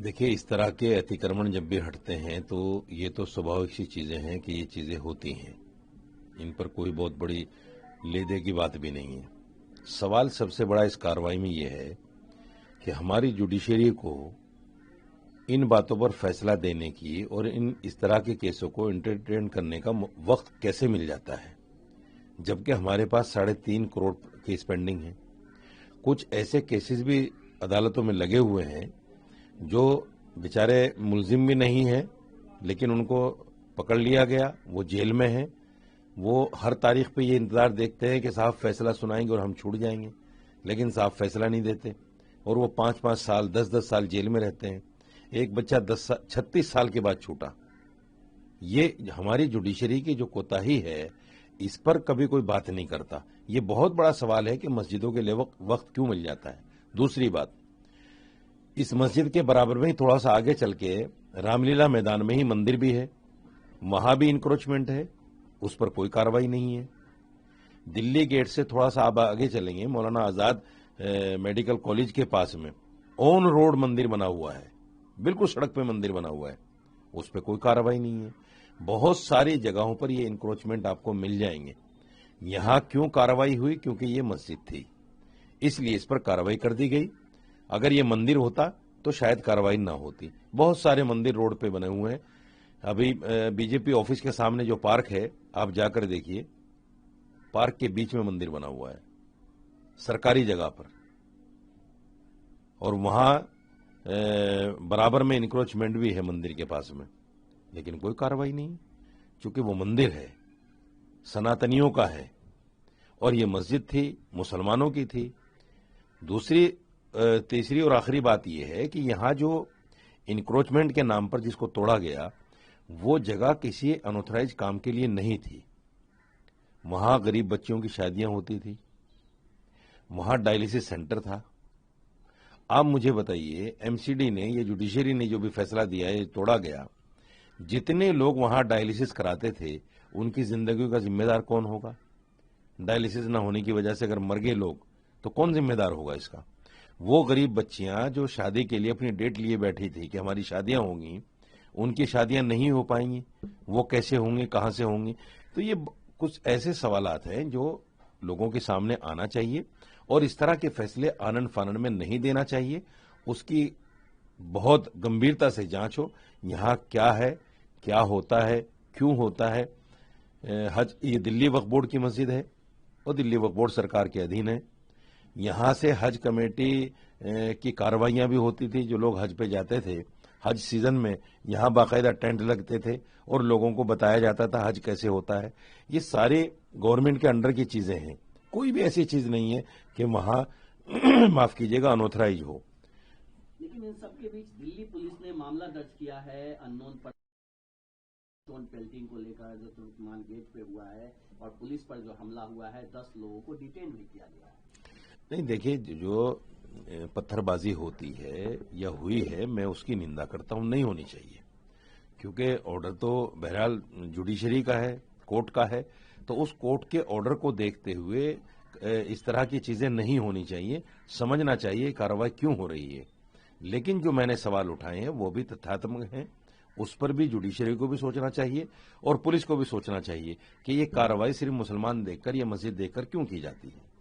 देखिए, इस तरह के अतिक्रमण जब भी हटते हैं तो ये तो स्वाभाविक सी चीज़ें हैं कि ये चीज़ें होती हैं। इन पर कोई बहुत बड़ी ले-दे की बात भी नहीं है। सवाल सबसे बड़ा इस कार्रवाई में ये है कि हमारी जुडिशरी को इन बातों पर फैसला देने की और इस तरह के केसों को एंटरटेन करने का वक्त कैसे मिल जाता है, जबकि हमारे पास 3.5 करोड़ केस पेंडिंग है। कुछ ऐसे केसेस भी अदालतों में लगे हुए हैं जो बेचारे मुलजिम भी नहीं हैं, लेकिन उनको पकड़ लिया गया, वो जेल में हैं। वो हर तारीख पे ये इंतजार देखते हैं कि साहब फैसला सुनाएंगे और हम छूट जाएंगे, लेकिन साहब फैसला नहीं देते और वो 5-5 साल 10-10 साल जेल में रहते हैं। एक बच्चा 36 साल के बाद छूटा। ये हमारी जुडिशरी की जो कोताही है, इस पर कभी कोई बात नहीं करता। ये बहुत बड़ा सवाल है कि मस्जिदों के लिए वक्त क्यों मिल जाता है। दूसरी बात, इस मस्जिद के बराबर में ही थोड़ा सा आगे चल के रामलीला मैदान में ही मंदिर भी है, वहां भी इंक्रोचमेंट है, उस पर कोई कार्रवाई नहीं है। दिल्ली गेट से थोड़ा सा आप आगे चलेंगे, मौलाना आजाद मेडिकल कॉलेज के पास में ऑन रोड मंदिर बना हुआ है, बिल्कुल सड़क पे मंदिर बना हुआ है, उस पर कोई कार्रवाई नहीं है। बहुत सारी जगहों पर ये इंक्रोचमेंट आपको मिल जाएंगे। यहां क्यों कार्रवाई हुई? क्योंकि ये मस्जिद थी, इसलिए इस पर कार्रवाई कर दी गई। अगर ये मंदिर होता तो शायद कार्रवाई ना होती। बहुत सारे मंदिर रोड पे बने हुए हैं। अभी बीजेपी ऑफिस के सामने जो पार्क है, आप जाकर देखिए, पार्क के बीच में मंदिर बना हुआ है, सरकारी जगह पर, और वहां बराबर में इंक्रोचमेंट भी है मंदिर के पास में, लेकिन कोई कार्रवाई नहीं, क्योंकि वो मंदिर है, सनातनियों का है और ये मस्जिद थी, मुसलमानों की थी। तीसरी और आखिरी बात यह है कि यहां जो इंक्रोचमेंट के नाम पर जिसको तोड़ा गया, वो जगह किसी अनऑथराइज काम के लिए नहीं थी। वहां गरीब बच्चियों की शादियां होती थी, वहां डायलिसिस सेंटर था। आप मुझे बताइए, एमसीडी ने, ये जुडिशरी ने जो भी फैसला दिया है, तोड़ा गया, जितने लोग वहां डायलिसिस कराते थे उनकी जिंदगी का जिम्मेदार कौन होगा? डायलिसिस ना होने की वजह से अगर मर गए लोग तो कौन जिम्मेदार होगा इसका? वो गरीब बच्चियां जो शादी के लिए अपनी डेट लिए बैठी थी कि हमारी शादियां होंगी, उनकी शादियां नहीं हो पाएंगी, वो कैसे होंगे, कहां से होंगी? तो ये कुछ ऐसे सवालात हैं जो लोगों के सामने आना चाहिए और इस तरह के फैसले आनन फानन में नहीं देना चाहिए। उसकी बहुत गंभीरता से जांच हो, यहां क्या है, क्या होता है, क्यों होता है। ये दिल्ली वक्फ बोर्ड की मस्जिद है और दिल्ली वक्फ बोर्ड सरकार के अधीन है। यहां से हज कमेटी की कार्रवाइयां भी होती थी। जो लोग हज पे जाते थे हज सीजन में, यहां बाकायदा टेंट लगते थे और लोगों को बताया जाता था हज कैसे होता है। ये सारे गवर्नमेंट के अंडर की चीजें हैं, कोई भी ऐसी चीज नहीं है कि वहां माफ कीजिएगा अनऑथराइज हो। लेकिन इन सबके बीच दिल्ली पुलिस ने मामला दर्ज किया है अननोन स्टोन पेल्टिंग को लेकर, जो तुर्कमान गेट पे हुआ है, और पुलिस पर जो हमला हुआ है, 10 लोगों को डिटेन भी किया गया है। नहीं, देखिए, जो पत्थरबाजी होती है या हुई है, मैं उसकी निंदा करता हूं, नहीं होनी चाहिए, क्योंकि ऑर्डर तो बहरहाल जुडिशरी का है, कोर्ट का है, तो उस कोर्ट के ऑर्डर को देखते हुए इस तरह की चीजें नहीं होनी चाहिए। समझना चाहिए कार्रवाई क्यों हो रही है। लेकिन जो मैंने सवाल उठाए हैं वो भी तथ्यात्मक हैं, उस पर भी जुडिशरी को भी सोचना चाहिए और पुलिस को भी सोचना चाहिए कि ये कार्रवाई सिर्फ मुसलमान देखकर या मस्जिद देखकर क्यों की जाती है।